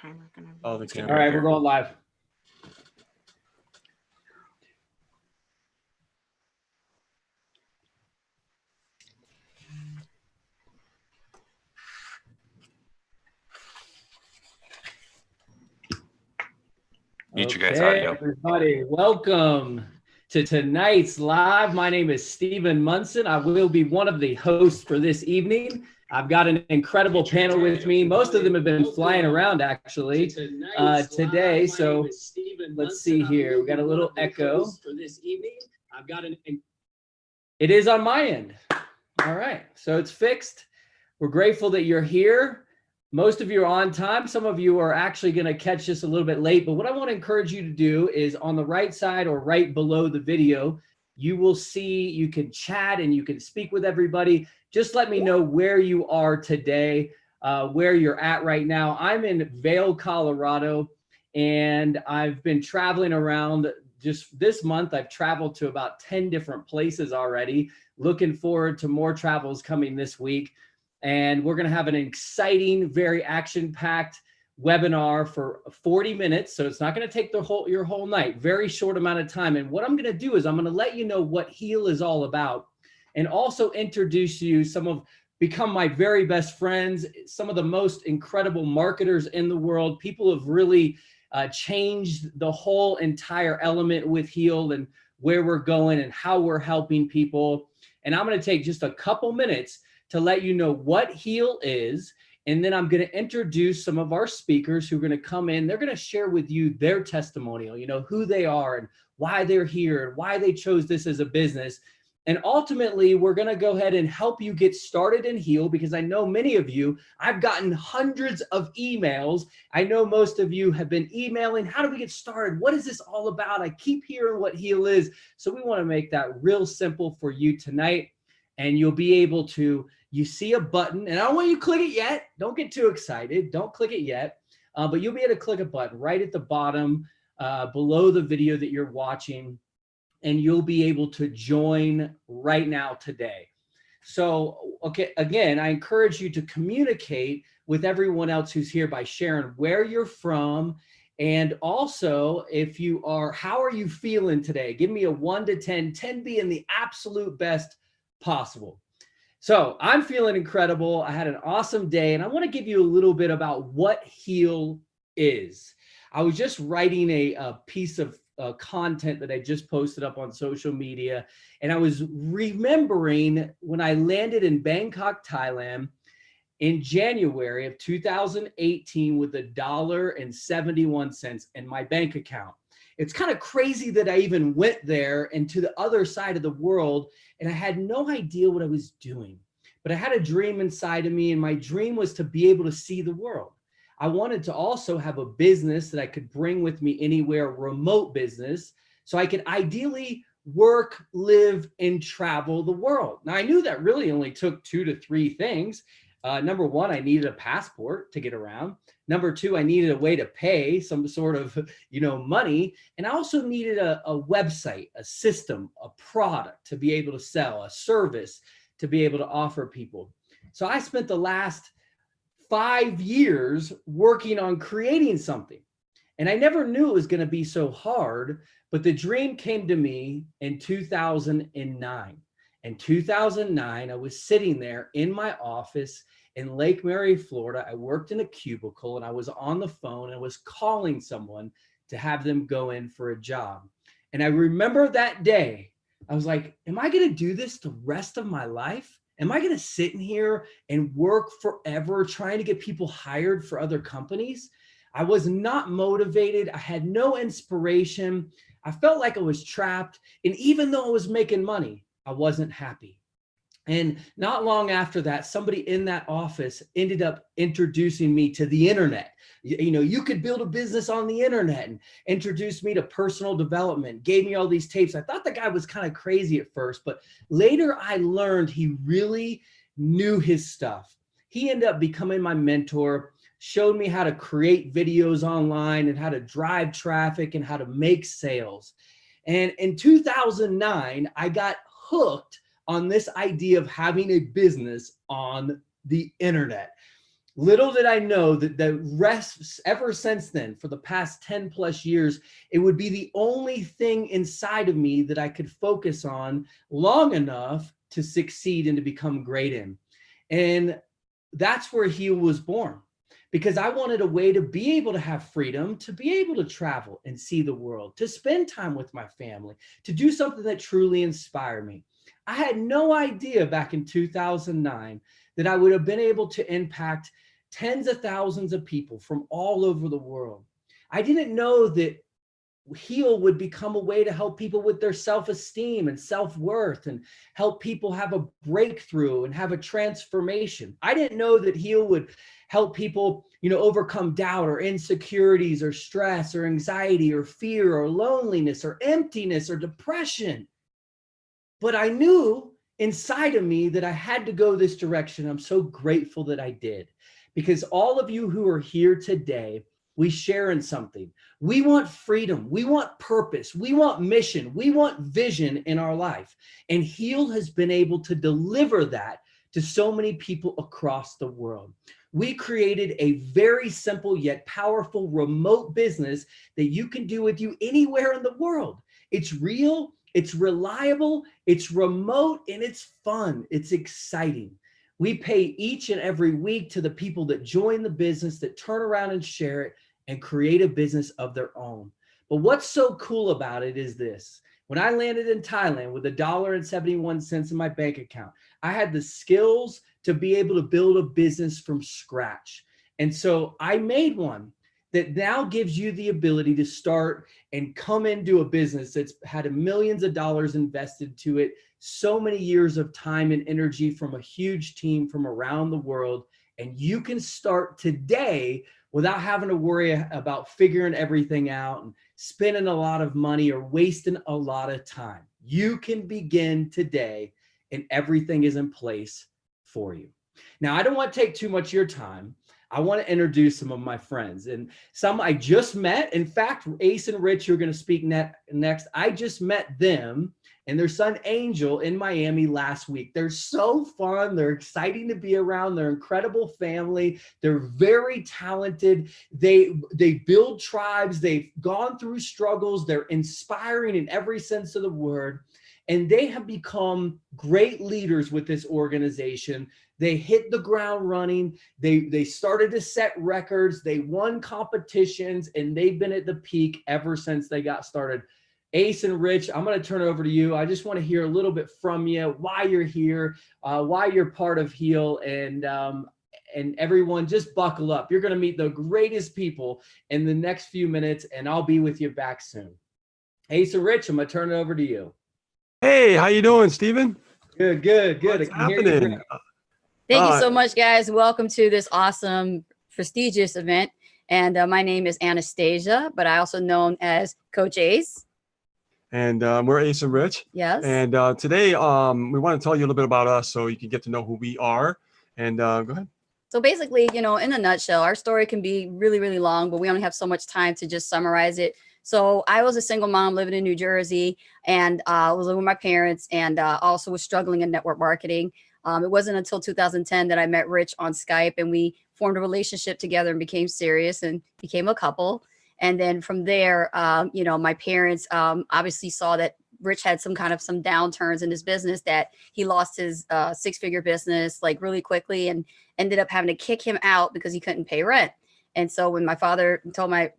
timer gonna be? Oh, the timer. All right, we're going live. Mute your guys' audio. Everybody, welcome to tonight's live. My name is Stephen Munson. I will be one of the hosts for this evening. I've got an incredible panel with me. Most of them have been flying around actually today. So let's see here. We got a little echo. It is on my end. All right, so it's fixed. We're grateful that you're here. Most of you are on time. Some of you are actually going to catch this a little bit late. But what I want to encourage you to do is on the right side or right below the video, you will see you can chat and you can speak with everybody. Just let me know where you are today, where you're at right now. I'm in Vail, Colorado, and I've been traveling around. Just this month, I've traveled to about 10 different places already. Looking forward to more travels coming this week. And we're going to have an exciting, very action-packed webinar for 40 minutes. So it's not going to take your whole night, very short amount of time. And what I'm going to do is I'm going to let you know what Heal is all about and also introduce you become my very best friends, some of the most incredible marketers in the world. People have really changed the whole entire element with Heal and where we're going and how we're helping people. And I'm going to take just a couple minutes to let you know what Heal is. And then I'm going to introduce some of our speakers who are going to come in. They're going to share with you their testimonial, who they are and why they're here and why they chose this as a business. And ultimately, we're going to go ahead and help you get started in Heal, because I know many of you, I've gotten hundreds of emails. I know most of you have been emailing. How do we get started? What is this all about? I keep hearing what Heal is. So we want to make that real simple for you tonight. And you'll be able to, you see a button, and I don't want you to click it yet. Don't get too excited. Don't click it yet. But you'll be able to click a button right at the bottom below the video that you're watching, and you'll be able to join right now today. So, okay, again, I encourage you to communicate with everyone else who's here by sharing where you're from. And also, if you are, how are you feeling today? Give me a 1 to 10, 10 being the absolute best possible. So I'm feeling incredible. I had an awesome day, and I want to give you a little bit about what Heal is. I was just writing a piece of content that I just posted up on social media, and I was remembering when I landed in Bangkok, Thailand in January of 2018 with $1.71 in my bank account. It's kind of crazy that I even went there and to the other side of the world, and I had no idea what I was doing. But I had a dream inside of me, and my dream was to be able to see the world. I wanted to also have a business that I could bring with me anywhere, remote business, so I could ideally work, live, and travel the world. Now, I knew that really only took 2 to 3 things. Number one, I needed a passport to get around. Number two, I needed a way to pay some sort of, money. And I also needed a website, a system, a product to be able to sell, a service to be able to offer people. So I spent the last 5 years working on creating something. And I never knew it was going to be so hard, but the dream came to me in 2009. In 2009, I was sitting there in my office in Lake Mary, Florida. I worked in a cubicle, and I was on the phone and I was calling someone to have them go in for a job. And I remember that day, I was like, am I going to do this the rest of my life? Am I going to sit in here and work forever trying to get people hired for other companies? I was not motivated. I had no inspiration. I felt like I was trapped. And even though I was making money, I wasn't happy. And not long after that, somebody in that office ended up introducing me to the internet. You could build a business on the internet, and introduced me to personal development, gave me all these tapes. I thought the guy was kind of crazy at first, but later I learned he really knew his stuff. He ended up becoming my mentor, showed me how to create videos online and how to drive traffic and how to make sales. And in 2009, I got hooked on this idea of having a business on the internet. Little did I know that the rest, ever since then, for the past 10 plus years, it would be the only thing inside of me that I could focus on long enough to succeed and to become great in. And that's where Heal was born, because I wanted a way to be able to have freedom, to be able to travel and see the world, to spend time with my family, to do something that truly inspired me. I had no idea back in 2009 that I would have been able to impact tens of thousands of people from all over the world. I didn't know that Heal would become a way to help people with their self-esteem and self-worth, and help people have a breakthrough and have a transformation. I didn't know that Heal would help people, overcome doubt or insecurities or stress or anxiety or fear or loneliness or emptiness or depression. But I knew inside of me that I had to go this direction. I'm so grateful that I did, because all of you who are here today, we share in something. We want freedom. We want purpose. We want mission. We want vision in our life. And Heal has been able to deliver that to so many people across the world. We created a very simple yet powerful remote business that you can do with you anywhere in the world. It's real, it's reliable, it's remote, and it's fun. It's exciting. We pay each and every week to the people that join the business, that turn around and share it and create a business of their own. But what's so cool about it is this. When I landed in Thailand with $1.71 in my bank account, I had the skills to be able to build a business from scratch. And so I made one that now gives you the ability to start and come into a business that's had millions of dollars invested to it, so many years of time and energy from a huge team from around the world. And you can start today without having to worry about figuring everything out and spending a lot of money or wasting a lot of time. You can begin today, and everything is in place for you. Now, I don't want to take too much of your time. I want to introduce some of my friends, and some I just met. In fact, Ace and Rich, who are going to speak next, I just met them and their son Angel in Miami last week. They're so fun. They're exciting to be around. They're incredible family. They're very talented. They build tribes. They've gone through struggles. They're inspiring in every sense of the word. And they have become great leaders with this organization. They hit the ground running. They started to set records. They won competitions, and they've been at the peak ever since they got started. Ace and Rich, I'm going to turn it over to you. I just want to hear a little bit from you, why you're here, why you're part of Heal, and everyone, just buckle up. You're going to meet the greatest people in the next few minutes, and I'll be with you back soon. Ace and Rich, I'm going to turn it over to you. Hey, how you doing, Steven? Good. What's happening? Thank you so much, guys. Welcome to this awesome, prestigious event. And my name is Anastasia, but I also known as Coach Ace. And we're Ace and Rich. Yes. And today we want to tell you a little bit about us so you can get to know who we are. And go ahead. So basically, in a nutshell, our story can be really, really long, but we only have so much time to just summarize it. So I was a single mom living in New Jersey, and I was living with my parents, and also was struggling in network marketing. It wasn't until 2010 that I met Rich on Skype, and we formed a relationship together and became serious and became a couple. And then from there, my parents obviously saw that Rich had some downturns in his business, that he lost his six-figure business like really quickly, and ended up having to kick him out because he couldn't pay rent. And so when my father told my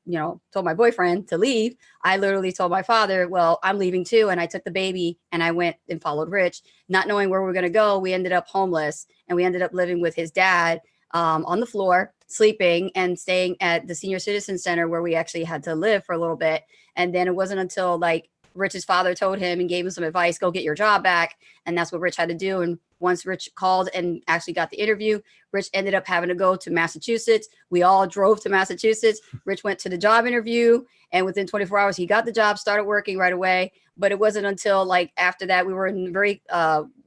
boyfriend to leave, I literally told my father, well, I'm leaving too. And I took the baby and I went and followed Rich, not knowing where we were going to go. We ended up homeless, and we ended up living with his dad on the floor, sleeping and staying at the senior citizen center, where we actually had to live for a little bit. And then it wasn't until Rich's father told him and gave him some advice, go get your job back. And that's what Rich had to do. And once Rich called and actually got the interview, Rich ended up having to go to Massachusetts. We all drove to Massachusetts. Rich went to the job interview, and within 24 hours, he got the job, started working right away. But it wasn't until after that, we were in very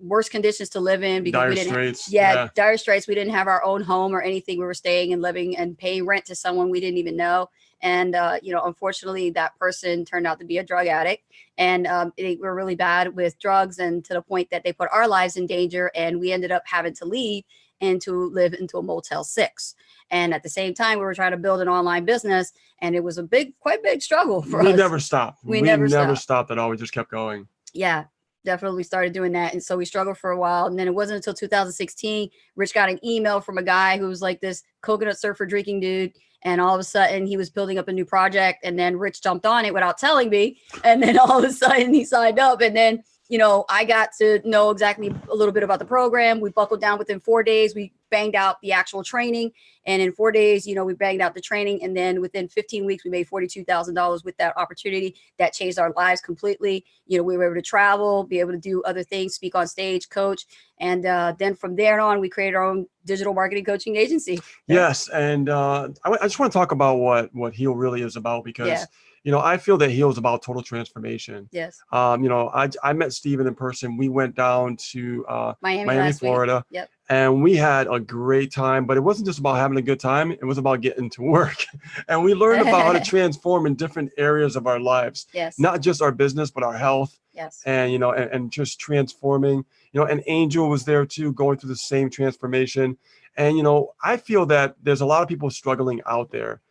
worse conditions to live in, because we didn't dire straits. We didn't have our own home or anything. We were staying and living and paying rent to someone we didn't even know. And, unfortunately, that person turned out to be a drug addict, and they were really bad with drugs, and to the point that they put our lives in danger, and we ended up having to leave and to live into a Motel 6. And at the same time, we were trying to build an online business, and it was a quite big struggle for us. We never stopped. We never stopped at all. We just kept going. Yeah, definitely started doing that. And so we struggled for a while. And then it wasn't until 2016, Rich got an email from a guy who was like this coconut surfer drinking dude. And all of a sudden he was building up a new project. And then Rich jumped on it without telling me. And then all of a sudden he signed up. And then, you know, I got to know exactly a little bit about the program. We buckled down within 4 days. We banged out the actual training. And in 4 days, you know, we banged out the training. And then within 15 weeks, we made $42,000 with that opportunity. That changed our lives completely. You know, we were able to travel, be able to do other things, speak on stage, coach. And then from there on, we created our own digital marketing coaching agency. Yes. And I just want to talk about what Heal really is about, because Yeah. you know, I feel that Heal is about total transformation. Yes. You know, I met Steven in person. We went down to Miami, Florida. Yep. And we had a great time, but it wasn't just about having a good time. It was about getting to work. And we learned about how to transform in different areas of our lives, Yes. not just our business, but our health. Yes. And, you know, and just transforming, you know, and Angel was there too, going through the same transformation. And, you know, I feel that there's a lot of people struggling out there.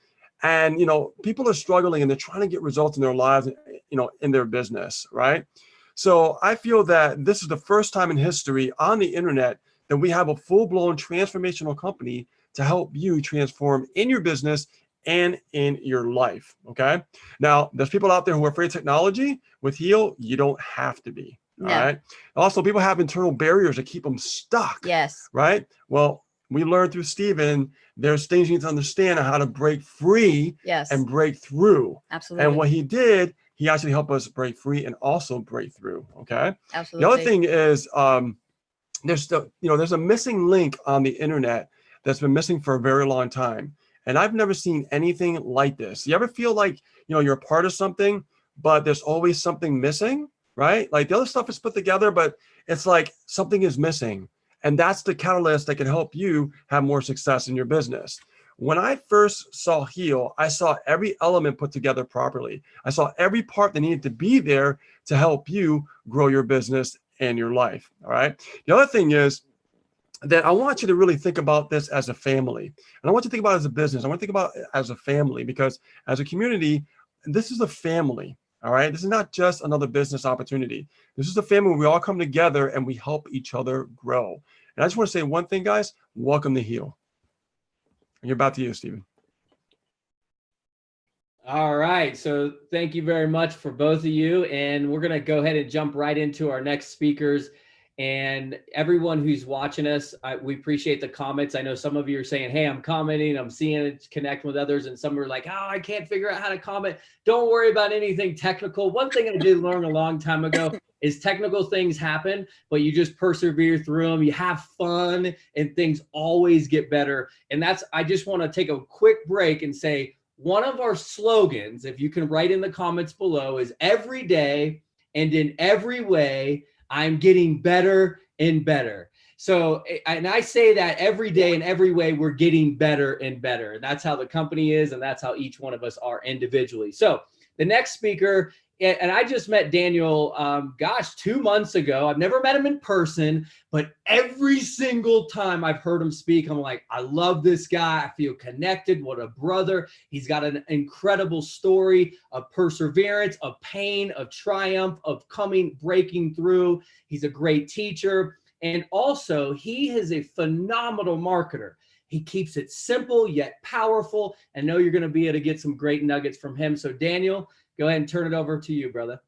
And, you know, people are struggling and they're trying to get results in their lives, you know, in their business, right? So I feel that this is the first time in history on the internet that we have a full-blown transformational company to help you transform in your business and in your life, okay? Now, there's people out there who are afraid of technology. With Heal, you don't have to be, all right? Also, people have internal barriers that keep them stuck, Yes. right? Well, we learned through Steven, there's things you need to understand on how to break free Yes. and break through. Absolutely. And what he did, he actually helped us break free and also break through, okay? Absolutely. The other thing is, there's a missing link on the internet that's been missing for a very long time. And I've never seen anything like this. You ever feel like, you know, you're a part of something, but there's always something missing, right? Like the other stuff is put together, but it's like something is missing. And that's the catalyst that can help you have more success in your business. When I first saw Heal, I saw every element put together properly. I saw every part that needed to be there to help you grow your business and your life, all right? The other thing is that I want you to really think about this as a family. And I want you to think about it as a business. I want to think about it as a family, because as a community, this is a family, all right? This is not just another business opportunity. This is a family where we all come together and we help each other grow. And I just want to say one thing, guys, welcome to Heal. And you're about to use, Steven. All right. So thank you very much for both of you. And we're going to go ahead and jump right into our next speakers. And everyone who's watching us, we appreciate the comments. I know some of you are saying, hey, I'm commenting, I'm seeing it connect with others. And some are like, oh, I can't figure out how to comment. Don't worry about anything technical. One thing I did learn a long time ago is technical things happen, but you just persevere through them. You have fun and things always get better. And I just want to take a quick break and say, one of our slogans, if you can write in the comments below, is every day and in every way, I'm getting better and better. So, and I say that every day and every way, we're getting better and better. And that's how the company is. And that's how each one of us are individually. So the next speaker, and I just met Daniel, 2 months ago. I've never met him in person, but every single time I've heard him speak, I'm like, I love this guy. I feel connected. What a brother. He's got an incredible story of perseverance, of pain, of triumph, of breaking through. He's a great teacher. And also, he is a phenomenal marketer. He keeps it simple yet powerful. And I know you're going to be able to get some great nuggets from him. So Daniel, go ahead and turn it over to you, brother.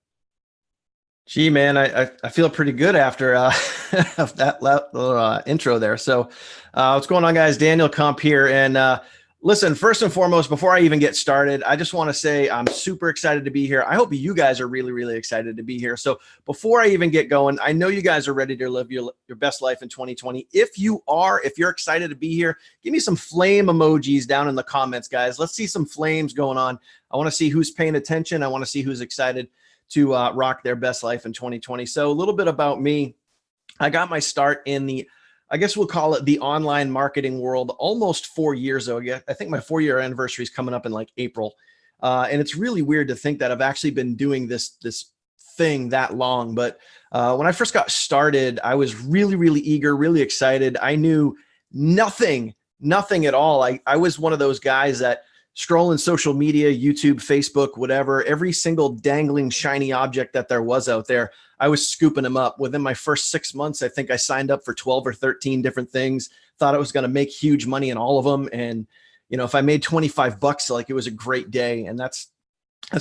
Gee, man, I feel pretty good after that little intro there. So what's going on, guys? Daniel Kump here. And listen, first and foremost, before I even get started, I just want to say I'm super excited to be here. I hope you guys are really, really excited to be here. So before I even get going, I know you guys are ready to live your best life in 2020. If you're excited to be here, give me some flame emojis down in the comments, guys. Let's see some flames going on. I want to see who's paying attention. I want to see who's excited to rock their best life in 2020. So a little bit about me. I got my start in I guess we'll call it the online marketing world almost 4 years ago. I think my 4-year anniversary is coming up in like April. And it's really weird to think that I've actually been doing this thing that long. But when I first got started, I was really, really eager, really excited. I knew nothing at all. I was one of those guys that scrolling social media, YouTube, Facebook, whatever, every single dangling shiny object that there was out there, I was scooping them up. Within my first 6 months, I think I signed up for 12 or 13 different things, thought I was going to make huge money in all of them. And, you know, if I made $25, like, it was a great day. And that's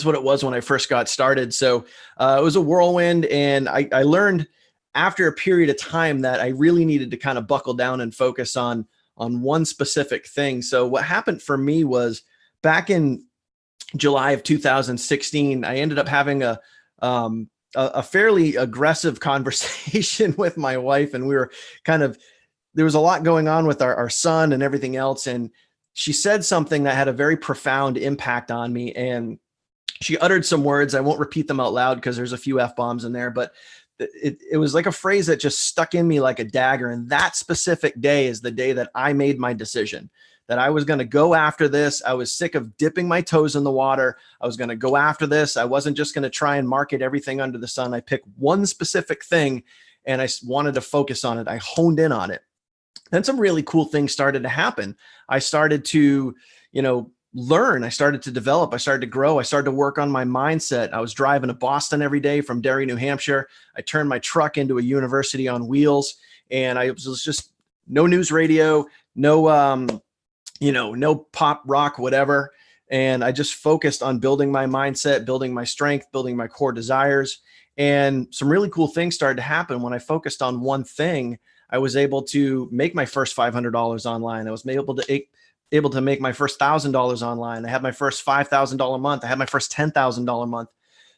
what it was when I first got started. So it was a whirlwind. And I learned after a period of time that I really needed to kind of buckle down and focus on one specific thing. So what happened for me was, back in July of 2016, I ended up having a fairly aggressive conversation with my wife, and we were there was a lot going on with our son and everything else. And she said something that had a very profound impact on me. And she uttered some words. I won't repeat them out loud because there's a few F-bombs in there, but it was like a phrase that just stuck in me like a dagger. And that specific day is the day that I made my decision that I was going to go after this. I was sick of dipping my toes in the water. I was going to go after this. I wasn't just going to try and market everything under the sun. I picked one specific thing and I wanted to focus on it. I honed in on it. Then some really cool things started to happen. I started to, learn. I started to develop. I started to grow. I started to work on my mindset. I was driving to Boston every day from Derry, New Hampshire. I turned my truck into a university on wheels, and I was just no news radio, no pop rock, whatever. And I just focused on building my mindset, building my strength, building my core desires. And some really cool things started to happen. When I focused on one thing, I was able to make my first $500 online. I was able to make my first $1,000 online. I had my first $5,000 month. I had my first $10,000 month.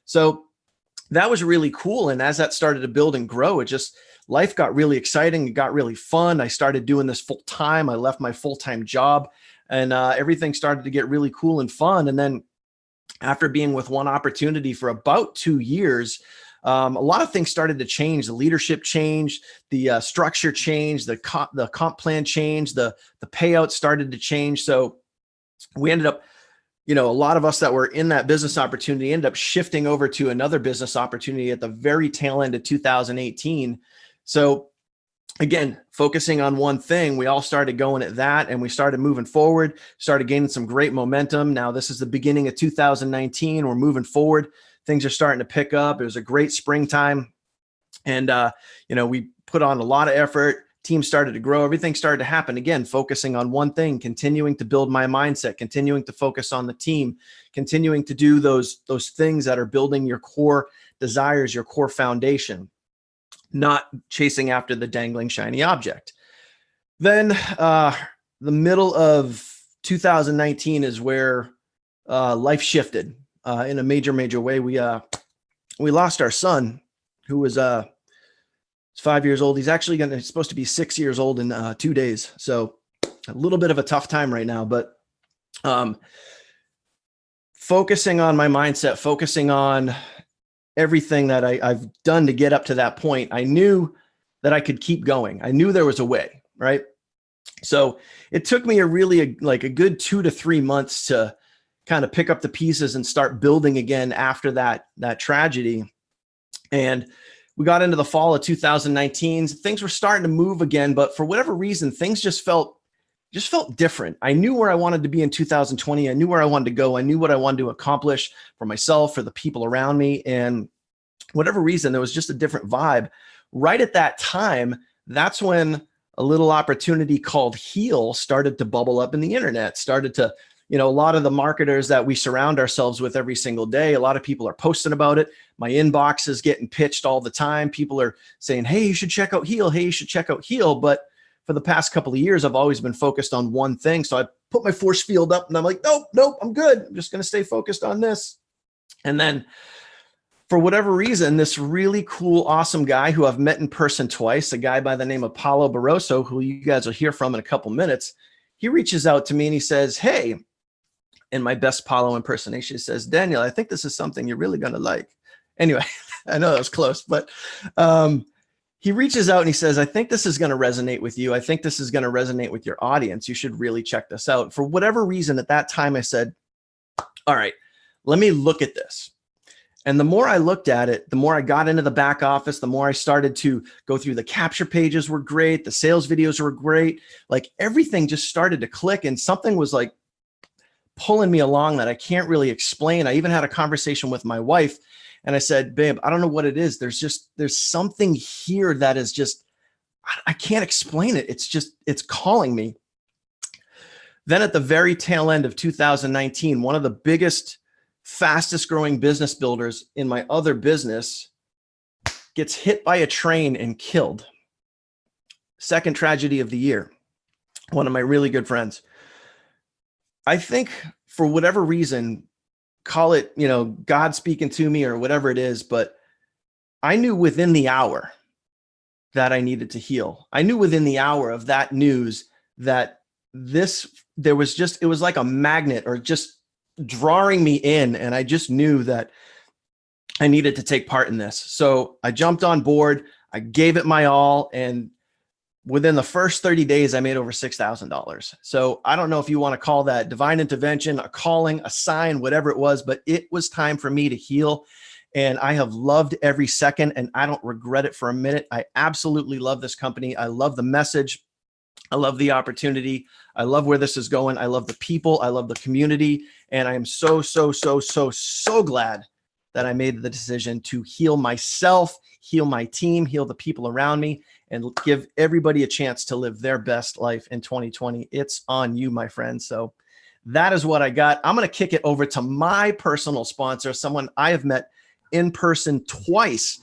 So that was really cool. And as that started to build and grow, life got really exciting. It got really fun. I started doing this full time. I left my full-time job, and everything started to get really cool and fun. And then after being with one opportunity for about 2 years, a lot of things started to change. The leadership changed, the structure changed, the comp plan changed, the payouts started to change. So we ended up, a lot of us that were in that business opportunity ended up shifting over to another business opportunity at the very tail end of 2018. So again, focusing on one thing, we all started going at that, and we started moving forward, started gaining some great momentum. Now this is the beginning of 2019. We're moving forward. Things are starting to pick up. It was a great springtime, and we put on a lot of effort. Team started to grow. Everything started to happen. Again, focusing on one thing, continuing to build my mindset, continuing to focus on the team, continuing to do those things that are building your core desires, your core foundation, not chasing after the dangling shiny object. Then the middle of 2019 is where life shifted in a major way. We lost our son, who was 5 years old. He's actually supposed to be 6 years old in 2 days. So a little bit of a tough time right now, but focusing on my mindset, focusing on everything that I've done to get up to that point, I knew that I could keep going. I knew there was a way, right? So it took me a good 2 to 3 months to kind of pick up the pieces and start building again after that tragedy. And we got into the fall of 2019. Things were starting to move again, but for whatever reason, things just felt different. I knew where I wanted to be in 2020. I knew where I wanted to go. I knew what I wanted to accomplish for myself, for the people around me. And whatever reason, there was just a different vibe. Right at that time, that's when a little opportunity called Heal started to bubble up in the internet, started to, a lot of the marketers that we surround ourselves with every single day, a lot of people are posting about it. My inbox is getting pitched all the time. People are saying, hey, you should check out Heal. Hey, you should check out Heal. But for the past couple of years, I've always been focused on one thing. So I put my force field up and I'm like, nope, I'm good. I'm just going to stay focused on this. And then for whatever reason, this really cool, awesome guy who I've met in person twice, a guy by the name of Paulo Barroso, who you guys will hear from in a couple minutes, he reaches out to me and he says, hey, in my best Paulo impersonation, he says, Daniel, I think this is something you're really going to like. Anyway, I know that was close, but he reaches out and he says, I think this is going to resonate with you. I think this is going to resonate with your audience. You should really check this out. For whatever reason, at that time, I said, all right, let me look at this. And the more I looked at it, the more I got into the back office, the more I started to go through the capture pages were great. The sales videos were great. Like everything just started to click, and something was like pulling me along that I can't really explain. I even had a conversation with my wife and I said, babe, I don't know what it is. There's something here that is just, I can't explain it. It's calling me. Then at the very tail end of 2019, one of the biggest, fastest growing business builders in my other business gets hit by a train and killed. Second tragedy of the year. One of my really good friends. I think for whatever reason, call it, God speaking to me or whatever it is, but I knew within the hour that I needed to heal. I knew within the hour of that news that it was like a magnet or just drawing me in. And I just knew that I needed to take part in this. So I jumped on board, I gave it my all. And within the first 30 days, I made over $6,000. So I don't know if you want to call that divine intervention, a calling, a sign, whatever it was, but it was time for me to heal. And I have loved every second, and I don't regret it for a minute. I absolutely love this company. I love the message. I love the opportunity. I love where this is going. I love the people. I love the community. And I am so glad that I made the decision to heal myself, heal my team, heal the people around me, and give everybody a chance to live their best life in 2020. It's on you, my friend. So that is what I got. I'm going to kick it over to my personal sponsor, someone I have met in person twice.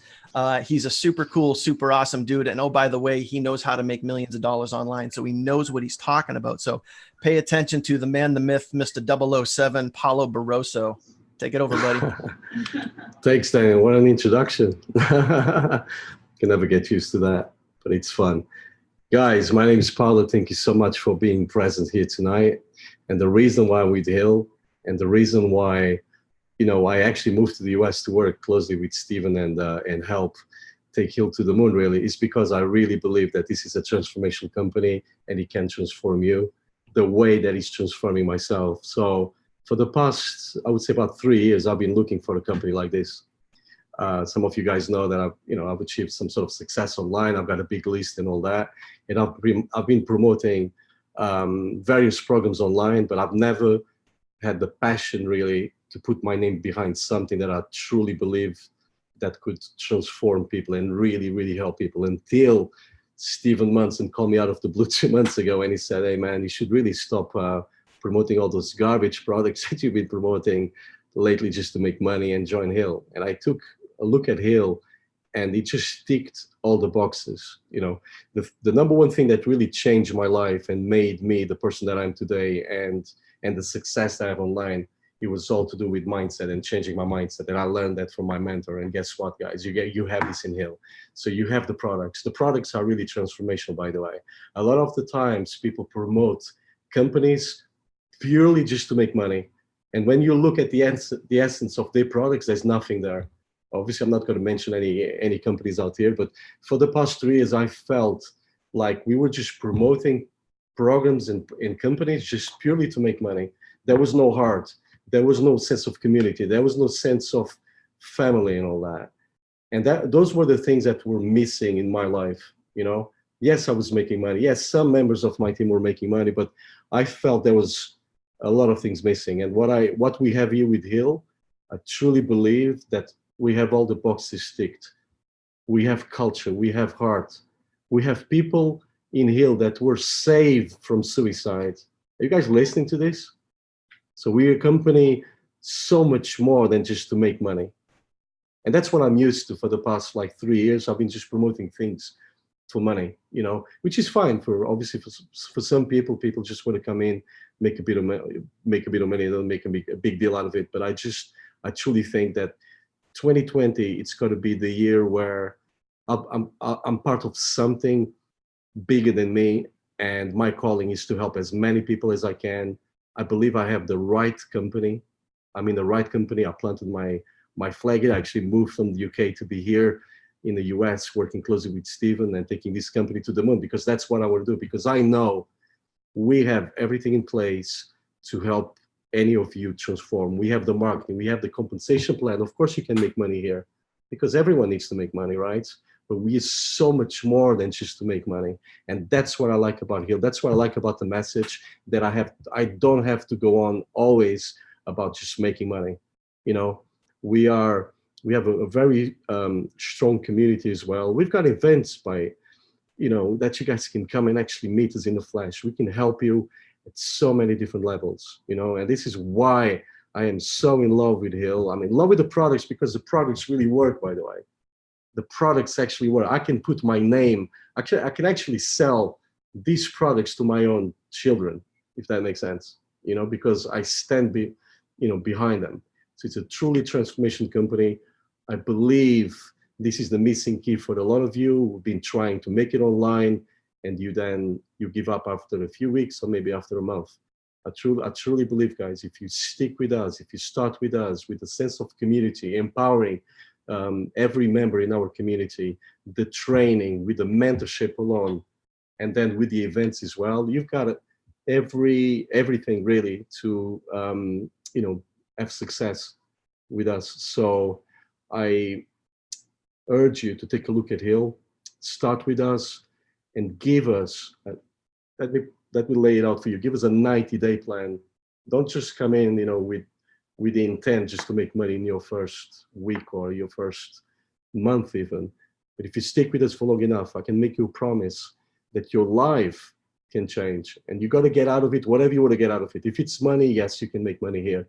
He's a super cool, super awesome dude. And oh, by the way, he knows how to make millions of dollars online. So he knows what he's talking about. So pay attention to the man, the myth, Mr. 007, Paulo Barroso. Take it over, buddy. Thanks, Daniel. What an introduction. Can never get used to that, but it's fun. Guys, my name is Paulo. Thank you so much for being present here tonight. And the reason why we're Hill, and the reason why I actually moved to the US to work closely with Steven and help take Hill to the moon, really, is because I really believe that this is a transformational company and it can transform you the way that it's transforming myself. So for the past, I would say about 3 years, I've been looking for a company like this. Some of you guys know that I've achieved some sort of success online. I've got a big list and all that. And I've been promoting various programs online, but I've never had the passion really to put my name behind something that I truly believe that could transform people and really, really help people, until Steven Munson called me out of the blue 2 months ago and he said, hey man, you should really stop promoting all those garbage products that you've been promoting lately just to make money and join Hill. And I took a look at Hill and it just ticked all the boxes. The number one thing that really changed my life and made me the person that I am today and the success that I have online, it was all to do with mindset and changing my mindset. And I learned that from my mentor. And guess what, guys? You have this in Hill. So you have the products. The products are really transformational, by the way. A lot of the times people promote companies purely just to make money. And when you look at the essence of their products, there's nothing there. Obviously, I'm not going to mention any companies out here, but for the past 3 years, I felt like we were just promoting programs and companies just purely to make money. There was no heart. There was no sense of community. There was no sense of family and all that. And those were the things that were missing in my life. Yes, I was making money. Yes, some members of my team were making money, but I felt there was a lot of things missing. And what we have here with Hill, I truly believe that we have all the boxes ticked. We have culture, we have heart. We have people in Hill that were saved from suicide. Are you guys listening to this? So we're a company so much more than just to make money. And that's what I'm used to for the past 3 years. I've been just promoting things for money, which is fine obviously for some people. People just want to come in, make a bit of money, and then make a big deal out of it. But I truly think that 2020, it's got to be the year where I'm part of something bigger than me, and my calling is to help as many people as I can. I believe I have the right company. I'm in the right company. I planted my flag here. I actually moved from the UK to be here in the US, working closely with Steven and taking this company to the moon, because that's what I want to do, because I know we have everything in place to help any of you transform. We have the marketing, we have the compensation plan. Of course you can make money here because everyone needs to make money, right? But we are so much more than just to make money. And that's what I like about Heal. That's what I like about the message, that I don't have to go on always about just making money. You know, we have a very strong community as well. We've got events that you guys can come and actually meet us in the flesh. We can help you at so many different levels, and this is why I am so in love with Hill. I'm in love with the products because the products really work, by the way. The products actually work. I can put my name, I can actually sell these products to my own children, if that makes sense, because I stand behind them. So it's a truly transformation company. I believe this is the missing key for a lot of you who've been trying to make it online, and you give up after a few weeks or maybe after a month. I truly believe, guys, if you stick with us, if you start with us with a sense of community, empowering every member in our community, the training, with the mentorship alone, and then with the events as well, you've got everything really to have success with us. So I urge you to take a look at Hill, start with us, and give us, let me lay it out for you, give us a 90-day plan. Don't just come in with the intent just to make money in your first week or your first month even. But if you stick with us for long enough, I can make you a promise that your life can change, and you got to get out of it whatever you want to get out of it. If it's money, yes, you can make money here.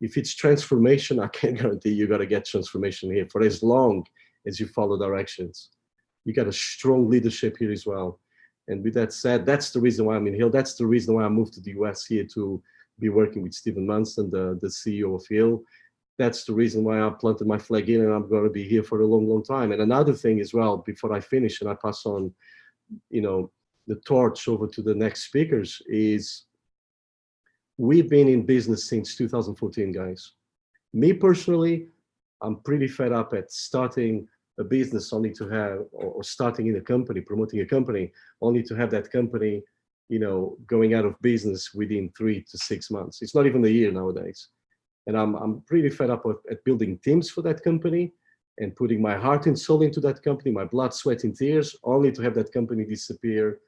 If it's transformation, I can guarantee you got to get transformation here for as long as you follow directions. You got a strong leadership here as well. And with that said, that's the reason why I'm in Hill. That's the reason why I moved to the US here to be working with Stephen Munson, the CEO of Hill. That's the reason why I planted my flag in, and I'm going to be here for a long, long time. And another thing as well, before I finish and I pass on, the torch over to the next speakers, is we've been in business since 2014, guys. Me personally, I'm pretty fed up at starting a business only to have, or starting in a company, promoting a company, only to have that company, going out of business within 3 to 6 months. It's not even a year nowadays. And I'm pretty fed up at building teams for that company and putting my heart and soul into that company, my blood, sweat, and tears, only to have that company disappear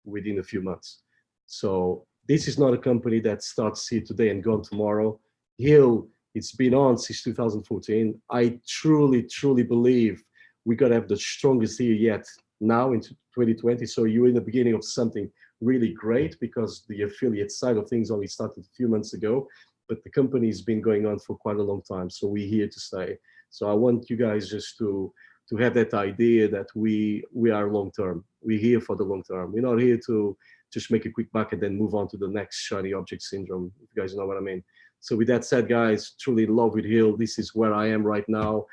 within a few months. So this is not a company that starts here today and gone tomorrow. Hill, it's been on since 2014. I truly, truly believe we got to have the strongest year yet now into 2020. So you're in the beginning of something really great, because the affiliate side of things only started a few months ago, but the company's been going on for quite a long time. So we're here to stay. So I want you guys just to have that idea that we are long-term. We're here for the long term. We're not here to just make a quick buck and then move on to the next shiny object syndrome, if you guys know what I mean. So with that said, guys, truly in love with Hill. This is where I am right now.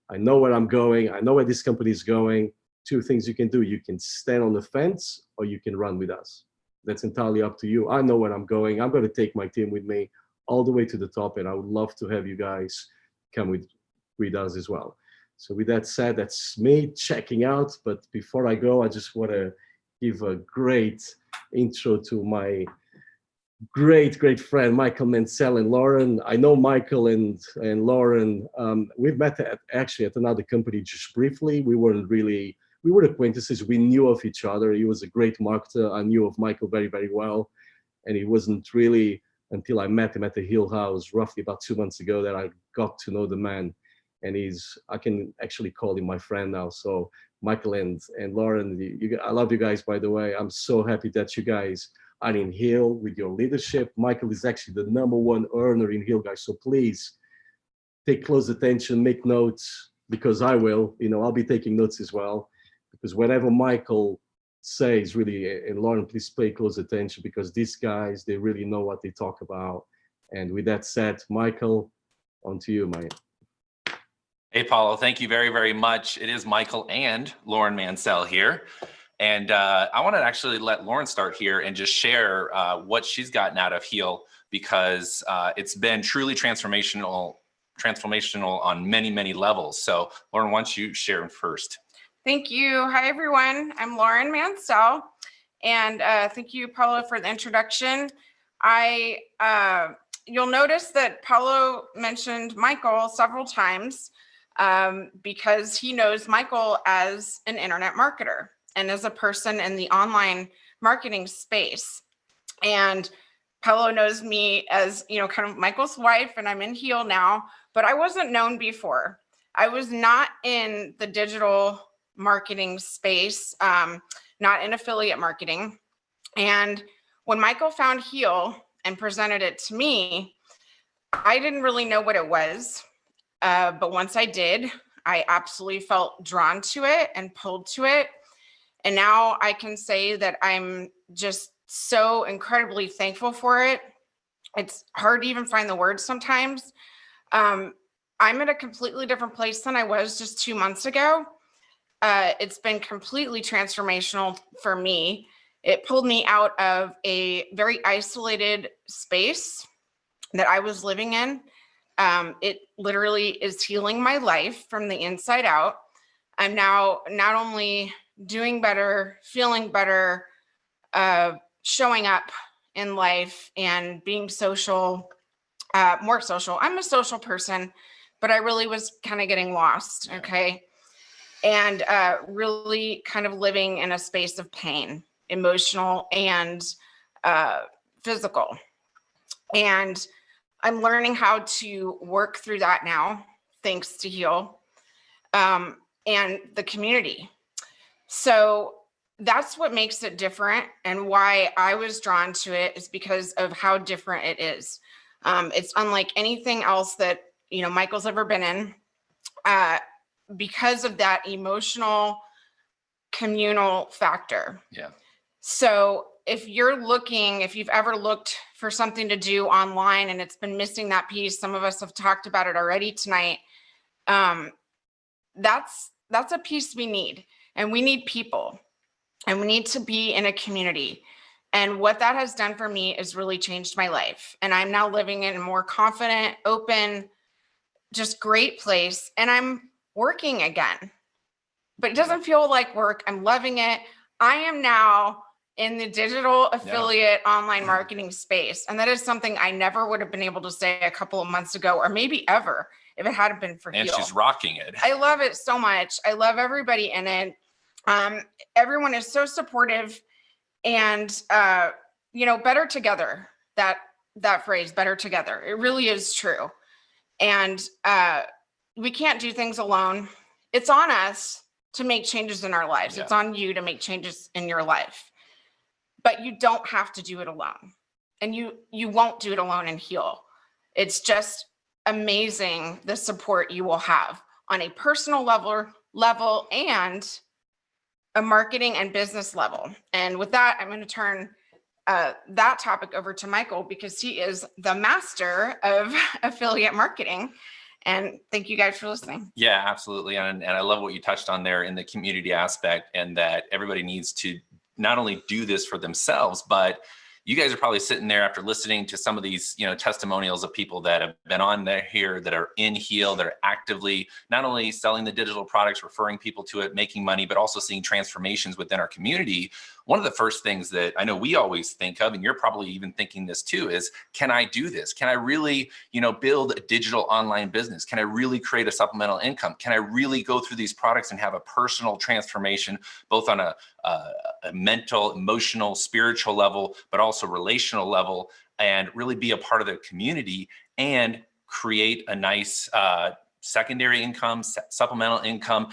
I know where I'm going. I know where this company is going. Two things you can do. You can stand on the fence, or you can run with us. That's entirely up to you. I know where I'm going. I'm going to take my team with me all the way to the top, and I would love to have you guys come with us as well. So with that said, that's me checking out. But before I go, I just want to give a great intro to my great friend, Michael Mansell and Lauren. I know Michael and Lauren. We've met actually at another company just briefly. We were acquaintances. We knew of each other. He was a great marketer. I knew of Michael very, very well. And it wasn't really until I met him at the Hill House roughly about 2 months ago that I got to know the man. And I can actually call him my friend now. So Michael and Lauren, I love you guys, by the way. I'm so happy that you guys are in Hill with your leadership. Michael is actually the #1 earner in Hill, guys. So please take close attention, make notes, because I will. I'll be taking notes as well, because whatever Michael says, really, and Lauren, please pay close attention, because these guys, they really know what they talk about. And with that said, Michael, on to you, mate. Hey, Paulo, thank you very, very much. It is Michael and Lauren Mansell here. And I want to actually let Lauren start here and just share what she's gotten out of Heal, because it's been truly transformational on many, many levels. So Lauren, why don't you share first? Thank you. Hi, everyone. I'm Lauren Mansell. And thank you, Paulo, for the introduction. I you'll notice that Paulo mentioned Michael several times because he knows Michael as an internet marketer and as a person in the online marketing space. And Paulo knows me as, kind of Michael's wife, and I'm in Heal now, but I wasn't known before. I was not in the digital marketing space, not in affiliate marketing. And when Michael found Heal and presented it to me, I didn't really know what it was. But once I did, I absolutely felt drawn to it and pulled to it. And now I can say that I'm just so incredibly thankful for it. It's hard to even find the words sometimes. I'm at a completely different place than I was just 2 months ago. It's been completely transformational for me. It pulled me out of a very isolated space that I was living in. It literally is healing my life from the inside out. I'm now not only doing better, feeling better, showing up in life and being social, more social. I'm a social person, but I really was kind of getting lost, okay? And really kind of living in a space of pain, emotional and physical. And I'm learning how to work through that now, thanks to Heal and the community. So that's what makes it different, and why I was drawn to it is because of how different it is. It's unlike anything else that Michael's ever been in, because of that emotional, communal factor. Yeah. So if you've ever looked for something to do online and it's been missing that piece, some of us have talked about it already tonight. That's a piece we need, and we need people. And we need to be in a community. And what that has done for me is really changed my life. And I'm now living in a more confident, open, just great place. And I'm working again. But it doesn't feel like work. I'm loving it. I am now in the digital affiliate online marketing space. And that is something I never would have been able to say a couple of months ago, or maybe ever, if it hadn't been for Heal. And she's rocking it. I love it so much. I love everybody in it. Everyone is so supportive, and better together. That phrase, better together, it really is true. And we can't do things alone. It's on us to make changes in our lives. It's on you to make changes in your life, but you don't have to do it alone, and you won't do it alone in Heal. It's just amazing the support you will have on a personal level and a marketing and business level. And with that, I'm going to turn that topic over to Michael, because he is the master of affiliate marketing. And thank you guys for listening. Yeah, absolutely. And I love what you touched on there in the community aspect, and that everybody needs to not only do this for themselves, but you guys are probably sitting there after listening to some of these, testimonials of people that have been on there here, that are in Heal, that are actively not only selling the digital products, referring people to it, making money, but also seeing transformations within our community. One of the first things that I know we always think of, and you're probably even thinking this too, is, can I do this? Can I really, build a digital online business? Can I really create a supplemental income? Can I really go through these products and have a personal transformation, both on a mental, emotional, spiritual level, but also relational level, and really be a part of the community and create a nice secondary income, supplemental income?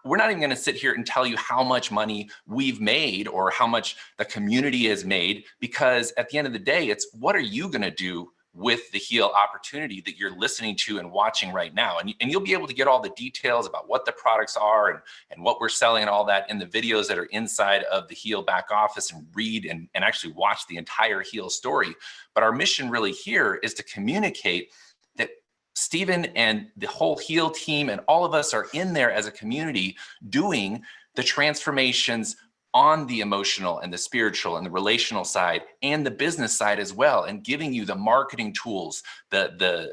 We're not even going to sit here and tell you how much money we've made or how much the community has made, because at the end of the day, it's what are you going to do with the Heal opportunity that you're listening to and watching right now. And you'll be able to get all the details about what the products are and what we're selling and all that in the videos that are inside of the Heal back office, and read and actually watch the entire Heal story. But our mission really here is to communicate that Stephen and the whole Heal team and all of us are in there as a community doing the transformations on the emotional and the spiritual and the relational side and the business side as well, and giving you the marketing tools, the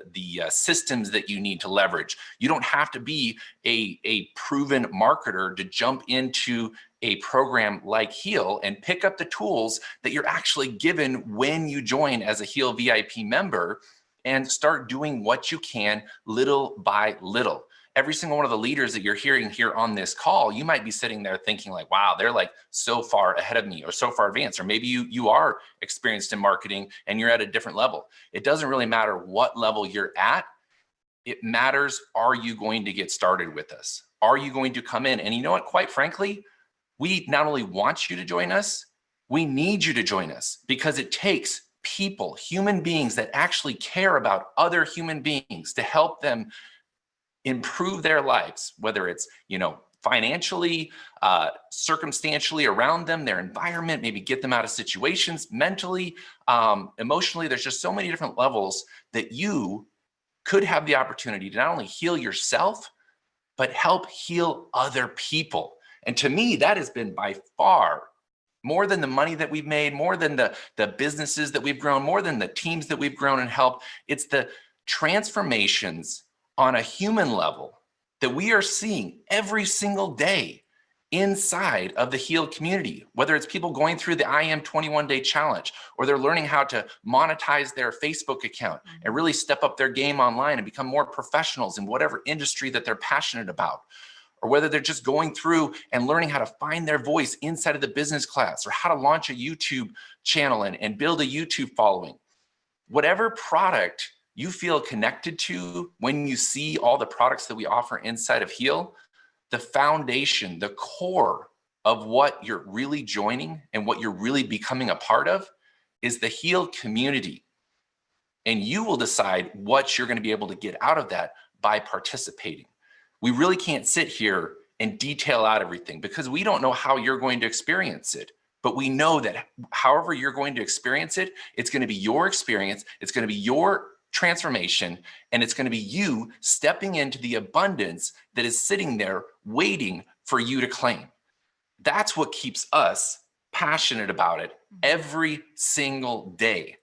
systems that you need to leverage. You don't have to be a proven marketer to jump into a program like Heal and pick up the tools that you're actually given when you join as a Heal VIP member, and start doing what you can little by little. Every single one of the leaders that you're hearing here on this call, you might be sitting there thinking like, wow, they're like so far ahead of me or so far advanced, or maybe you are experienced in marketing and you're at a different level. It doesn't really matter what level you're at. It matters, are you going to get started with us? Are you going to come in? And you know what, quite frankly, we not only want you to join us, we need you to join us, because it takes people, human beings that actually care about other human beings to help them improve their lives, whether it's, financially, circumstantially around them, their environment, maybe get them out of situations, mentally, emotionally. There's just so many different levels that you could have the opportunity to not only heal yourself, but help heal other people. And to me, that has been by far more than the money that we've made, more than the businesses that we've grown, more than the teams that we've grown and helped. It's the transformations on a human level that we are seeing every single day inside of the Heal community, whether it's people going through the I Am 21-day challenge, or they're learning how to monetize their Facebook account and really step up their game online and become more professionals in whatever industry that they're passionate about, or whether they're just going through and learning how to find their voice inside of the business class, or how to launch a YouTube channel and build a YouTube following. Whatever product you feel connected to when you see all the products that we offer inside of Heal, the foundation, the core of what you're really joining and what you're really becoming a part of is the Heal community. And you will decide what you're going to be able to get out of that by participating. We really can't sit here and detail out everything because we don't know how you're going to experience it. But we know that however you're going to experience it, it's going to be your experience, it's going to be your transformation, and it's going to be you stepping into the abundance that is sitting there waiting for you to claim. That's what keeps us passionate about it every single day.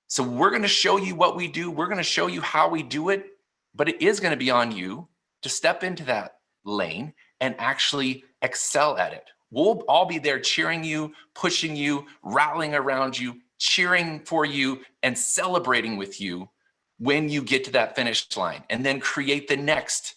So we're going to show you what we do. We're going to show you how we do it, but it is going to be on you to step into that lane and actually excel at it. We'll all be there cheering you, pushing you, rallying around you, cheering for you, and celebrating with you when you get to that finish line, and then create the next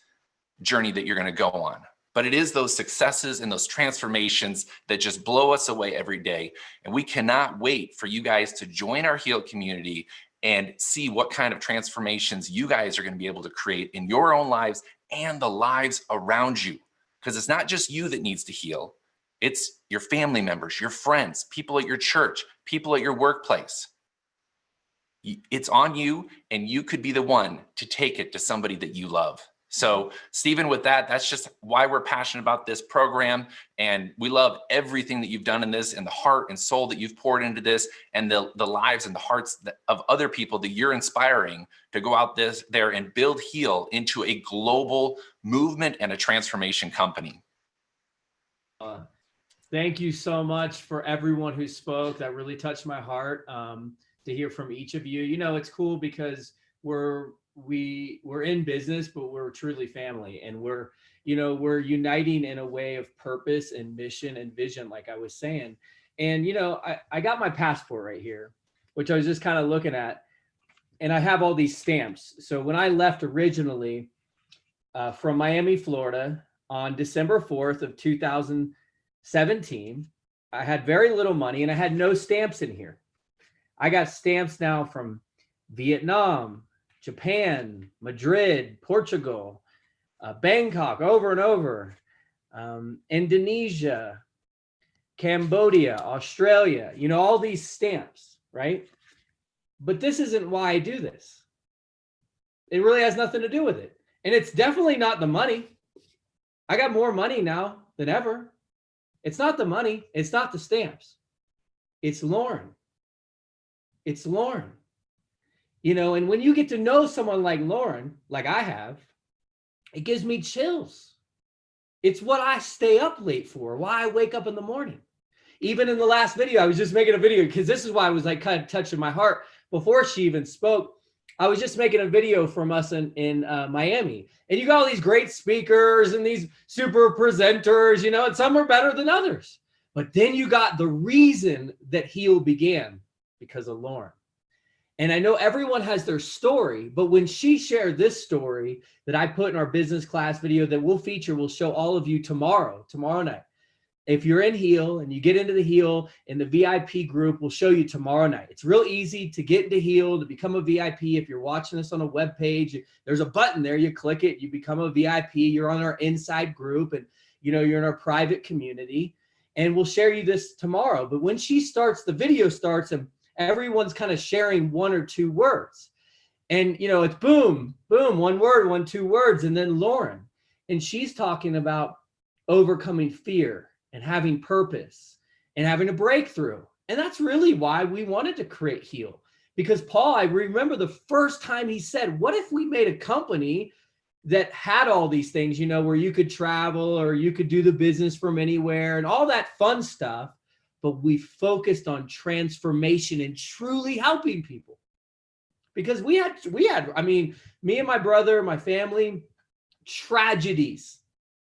journey that you're going to go on. But it is those successes and those transformations that just blow us away every day. And we cannot wait for you guys to join our Heal community and see what kind of transformations you guys are going to be able to create in your own lives and the lives around you. Because it's not just you that needs to heal. It's your family members, your friends, people at your church, people at your workplace. It's on you, and you could be the one to take it to somebody that you love. So, Stephen, with that, that's just why we're passionate about this program. And we love everything that you've done in this, and the heart and soul that you've poured into this, and the lives and the hearts of other people that you're inspiring to go out there and build Heal into a global movement and a transformation company. Thank you so much for everyone who spoke. That really touched my heart to hear from each of you. It's cool because we're in business, but we're truly family, and we're uniting in a way of purpose and mission and vision, like I was saying. And, I got my passport right here, which I was just kind of looking at, and I have all these stamps. So when I left originally from Miami, Florida on December 4th of 2017, I had very little money and I had no stamps in here. I got stamps now from Vietnam, Japan, Madrid, Portugal, Bangkok, over and over, Indonesia, Cambodia, Australia, all these stamps, right? But this isn't why I do this. It really has nothing to do with it. And it's definitely not the money. I got more money now than ever. It's not the money. It's not the stamps. It's Lauren. It's Lauren. And when you get to know someone like Lauren, like I have, it gives me chills. It's what I stay up late for, why I wake up in the morning. Even in the last video, I was just making a video because this is why I was like kind of touching my heart before she even spoke. I was just making a video from us in Miami, and you got all these great speakers and these super presenters, you know, and some are better than others. But then you got the reason that Heal began because of Lauren. And I know everyone has their story, but when she shared this story that I put in our business class video that we'll show all of you tomorrow night. If you're in Heal and you get into the Heal in the VIP group, we'll show you tomorrow night. It's real easy to get into Heal, to become a VIP. If you're watching this on a web page, there's a button there. You click it, you become a VIP. You're on our inside group, and you know you're in our private community. And we'll share you this tomorrow. But when she starts, the video starts, and everyone's kind of sharing 1 or 2 words. And you know, it's boom, boom, 1 word, 1, 2 words, and then Lauren, and she's talking about overcoming fear and having purpose and having a breakthrough. And that's really why we wanted to create Heal. Because Paul, I remember the first time he said, what if we made a company that had all these things, you know, where you could travel or you could do the business from anywhere and all that fun stuff, but we focused on transformation and truly helping people. Because we had, I mean, me and my brother, my family, tragedies.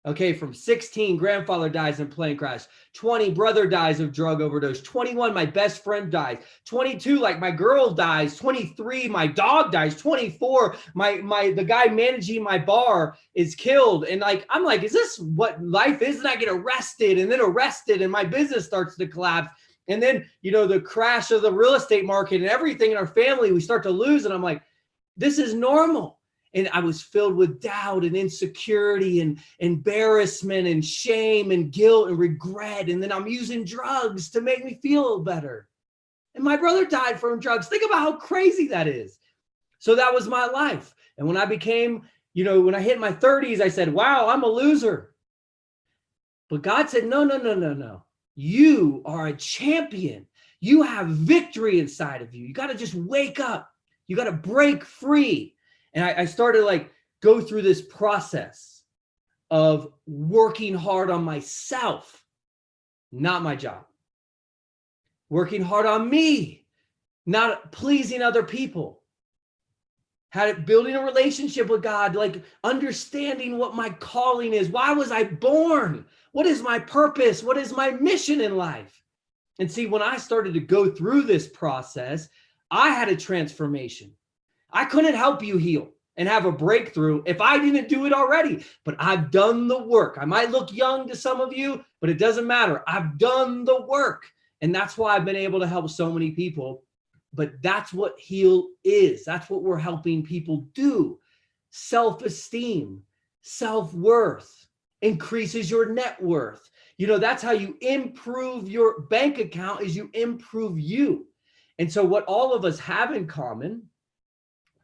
Okay, from 16, grandfather dies in a plane crash. 20, brother dies of drug overdose. 21, my best friend dies. 22, like my girl dies. 23, my dog dies. 24, the guy managing my bar is killed. And like, I'm like, is this what life is? And I get arrested and my business starts to collapse. And then, you know, the crash of the real estate market and everything in our family, we start to lose. And I'm like, this is normal. And I was filled with doubt and insecurity and embarrassment and shame and guilt and regret. And then I'm using drugs to make me feel better. And my brother died from drugs. Think about how crazy that is. So that was my life. And when I became, you know, when I hit my 30s, I said, wow, I'm a loser. But God said, no. You are a champion. You have victory inside of you. You got to just wake up. You got to break free. And I started like go through this process of working hard on myself, not my job. Working hard on me, not pleasing other people. Building a relationship with God, like understanding what my calling is. Why was I born? What is my purpose? What is my mission in life? And see, when I started to go through this process, I had a transformation. I couldn't help you heal and have a breakthrough if I didn't do it already, but I've done the work. I might look young to some of you, but it doesn't matter. I've done the work. And that's why I've been able to help so many people. But that's what Heal is. That's what we're helping people do. Self-esteem, self-worth, increases your net worth. You know, that's how you improve your bank account, is you improve you. And so what all of us have in common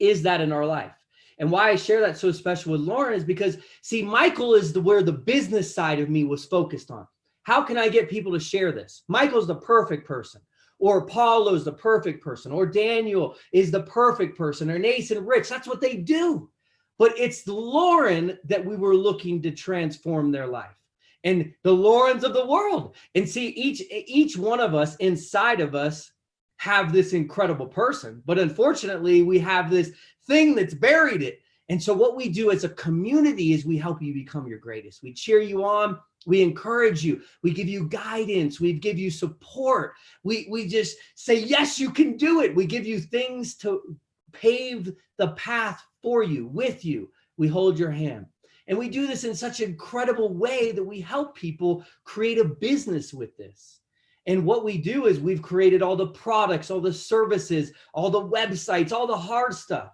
is that in our life. And why I share that so special with Lauren is because, see, Michael is where the business side of me was focused on. How can I get people to share this? Michael's the perfect person, or Paulo's the perfect person, or Daniel is the perfect person, or Nathan and Rich. That's what they do. But it's Lauren that we were looking to transform their life, and the Laurens of the world. And see, each one of us inside of us have this incredible person, but unfortunately we have this thing that's buried it. And so what we do as a community is we help you become your greatest. We cheer you on, we encourage you, we give you guidance, we give you support, we just say, yes, you can do it. We give you things to pave the path for you, with you. We hold your hand. And we do this in such an incredible way that we help people create a business with this. And what we do is we've created all the products, all the services, all the websites, all the hard stuff.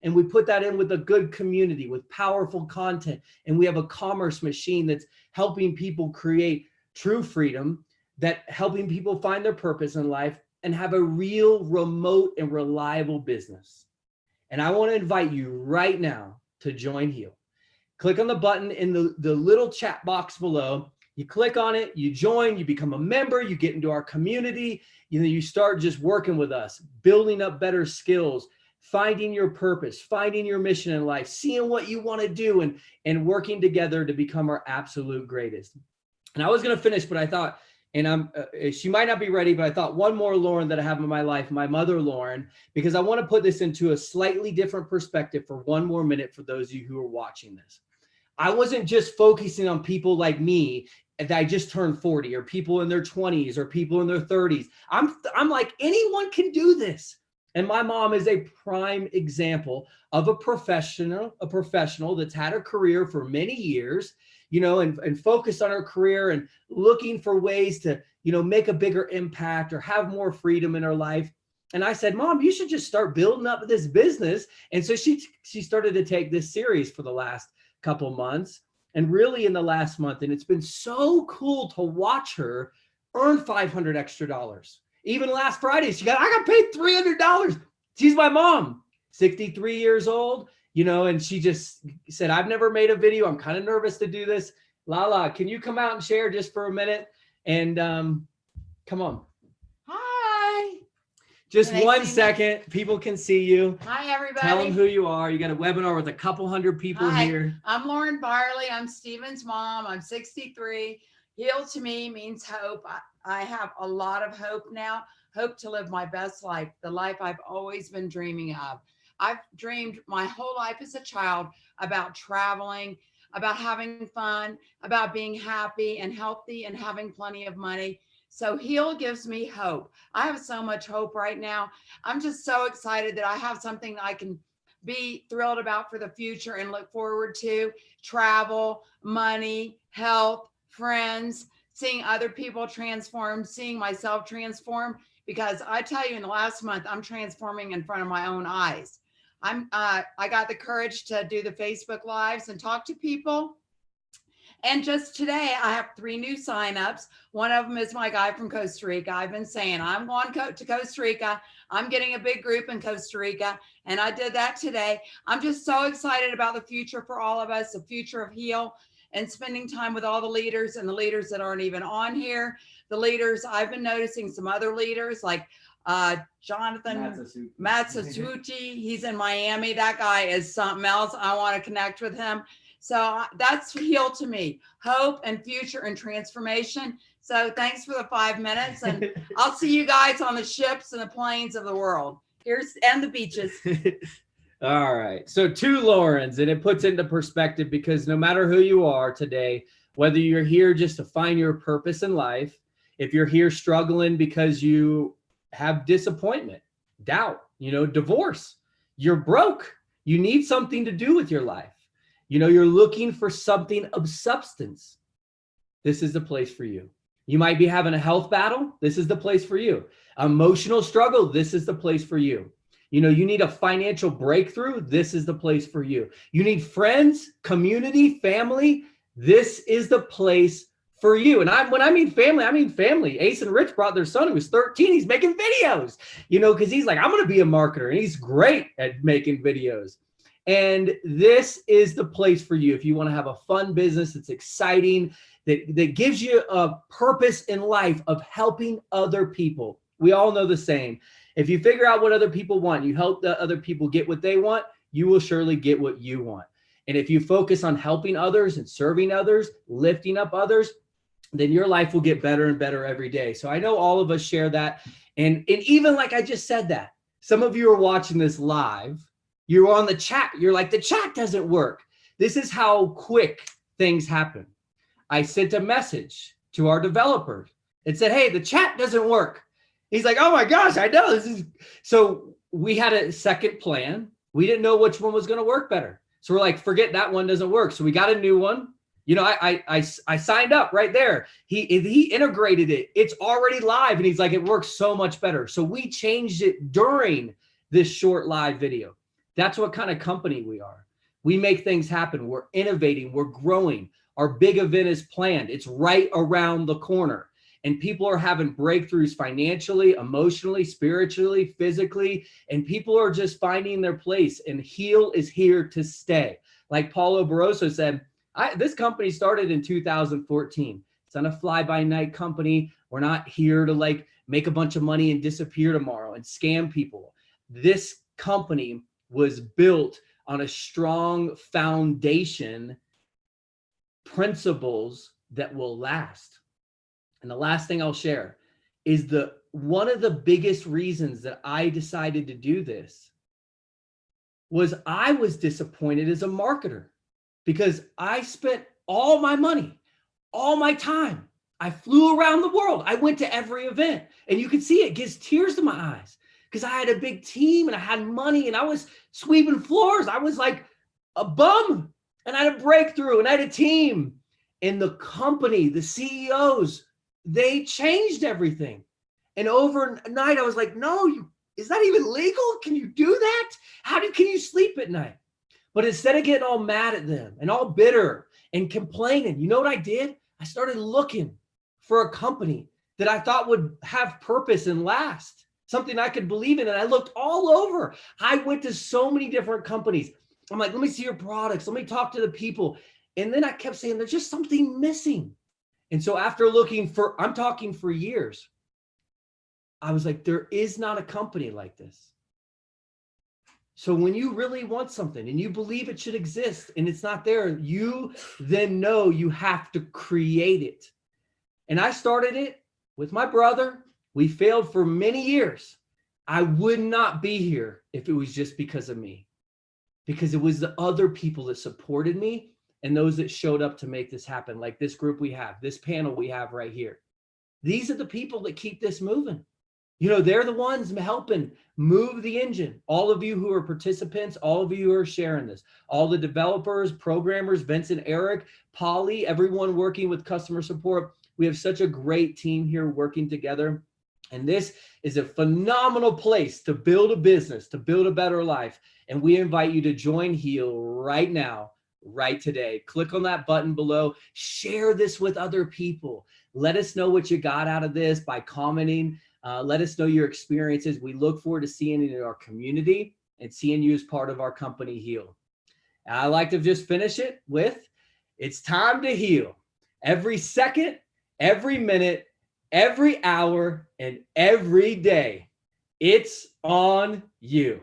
And we put that in with a good community, with powerful content. And we have a commerce machine that's helping people create true freedom, that helping people find their purpose in life and have a real remote and reliable business. And I want to invite you right now to join Heal. Click on the button in the little chat box below. You click on it, you join, you become a member, you get into our community, you start just working with us, building up better skills, finding your purpose, finding your mission in life, seeing what you want to do, and working together to become our absolute greatest. And I was going to finish, but I thought, and she might not be ready, but I thought one more Lauren that I have in my life, my mother, Lauren, because I want to put this into a slightly different perspective for one more minute for those of you who are watching this. I wasn't just focusing on people like me that I just turned 40, or people in their 20s, or people in their 30s. I'm like, anyone can do this. And my mom is a prime example of a professional that's had a career for many years, you know, and focused on her career and looking for ways to, you know, make a bigger impact or have more freedom in her life. And I said, Mom, you should just start building up this business. And so she started to take this serious for the last couple months, and really in the last month. And it's been so cool to watch her earn $500 extra. Even last Friday, I got paid $300. She's my mom, 63 years old, you know, and she just said, I've never made a video. I'm kind of nervous to do this. Lala, can you come out and share just for a minute? And come on. Hi. Just Can 1 second. People can see you. Hi, everybody. Tell them who you are. You got a webinar with a couple hundred people Hi. here. I'm Lauren Barley. I'm Steven's mom. I'm 63. Heal to me means hope. I have a lot of hope now. Hope to live my best life, the life I've always been dreaming of. I've dreamed my whole life as a child about traveling, about having fun, about being happy and healthy and having plenty of money. So Heal gives me hope. I have so much hope right now. I'm just so excited that I have something I can be thrilled about for the future and look forward to. Travel, money, health, friends, seeing other people transform, seeing myself transform. Because I tell you, in the last month, I'm transforming in front of my own eyes. I got the courage to do the Facebook Lives and talk to people. And just today, I have 3 new signups. One of them is my guy from Costa Rica. I've been saying, I'm going to Costa Rica. I'm getting a big group in Costa Rica. And I did that today. I'm just so excited about the future for all of us, the future of Heal, and spending time with all the leaders and the leaders that aren't even on here. The leaders, I've been noticing some other leaders like Jonathan Matsutsuchi. He's in Miami. That guy is something else. I want to connect with him. So that's Heal to me, hope and future and transformation. So thanks for the 5 minutes, and I'll see you guys on the ships and the planes of the world. And the beaches. All right. So 2 Laurens, and it puts into perspective, because no matter who you are today, whether you're here just to find your purpose in life, if you're here struggling because you have disappointment, doubt, you know, divorce, you're broke, you need something to do with your life. You know, you're looking for something of substance. This is the place for you. You might be having a health battle. This is the place for you. Emotional struggle. This is the place for you. You know, you need a financial breakthrough. This is the place for you. You need friends, community, family. This is the place for you. And when I mean family. Ace and Rich brought their son who was 13. He's making videos, you know, because he's like, I'm going to be a marketer. And he's great at making videos. And this is the place for you if you want to have a fun business that's exciting, that gives you a purpose in life of helping other people. We all know the saying. If you figure out what other people want, you help the other people get what they want, you will surely get what you want. And if you focus on helping others and serving others, lifting up others, then your life will get better and better every day. So I know all of us share that. And even like I just said that, some of you are watching this live. You're on the chat. You're like, the chat doesn't work. This is how quick things happen. I sent a message to our developer. It said, hey, the chat doesn't work. He's like, oh my gosh, I know this is. So we had a second plan. We didn't know which one was going to work better. So we're like, forget that one doesn't work. So we got a new one. You know, I signed up right there. He integrated it. It's already live. And he's like, it works so much better. So we changed it during this short live video. That's what kind of company we are. We make things happen. We're innovating. We're growing. Our big event is planned. It's right around the corner. And people are having breakthroughs financially, emotionally, spiritually, physically. And people are just finding their place. And Heal is here to stay. Like Paulo Barroso said, this company started in 2014. It's not a fly-by-night company. We're not here to like make a bunch of money and disappear tomorrow and scam people. This company was built on a strong foundation, principles that will last. And the last thing I'll share is one of the biggest reasons that I decided to do this was I was disappointed as a marketer because I spent all my money, all my time. I flew around the world. I went to every event, and you can see it gives tears to my eyes because I had a big team and I had money and I was sweeping floors. I was like a bum, and I had a breakthrough and I had a team. And the company, the CEOs, they changed everything. And overnight, I was like, no, is that even legal? Can you do that? Can you sleep at night? But instead of getting all mad at them and all bitter and complaining, you know what I did? I started looking for a company that I thought would have purpose and last, something I could believe in. And I looked all over. I went to so many different companies. I'm like, let me see your products. Let me talk to the people. And then I kept saying, there's just something missing. And so after I'm talking for years, I was like, there is not a company like this. So when you really want something and you believe it should exist and it's not there, you then know you have to create it. And I started it with my brother. We failed for many years. I would not be here if it was just because of me, because it was the other people that supported me and those that showed up to make this happen, like this group we have, this panel we have right here. These are the people that keep this moving. You know, they're the ones helping move the engine. All of you who are participants, all of you who are sharing this, all the developers, programmers, Vincent, Eric, Polly, everyone working with customer support. We have such a great team here working together. And this is a phenomenal place to build a business, to build a better life. And we invite you to join Heal right now, right today. Click on that button below. Share this with other people. Let us know what you got out of this by commenting. Let us know your experiences. We look forward to seeing you in our community and seeing you as part of our company, Heal. And I like to just finish it with, it's time to heal. Every second, every minute, every hour, and every day, it's on you.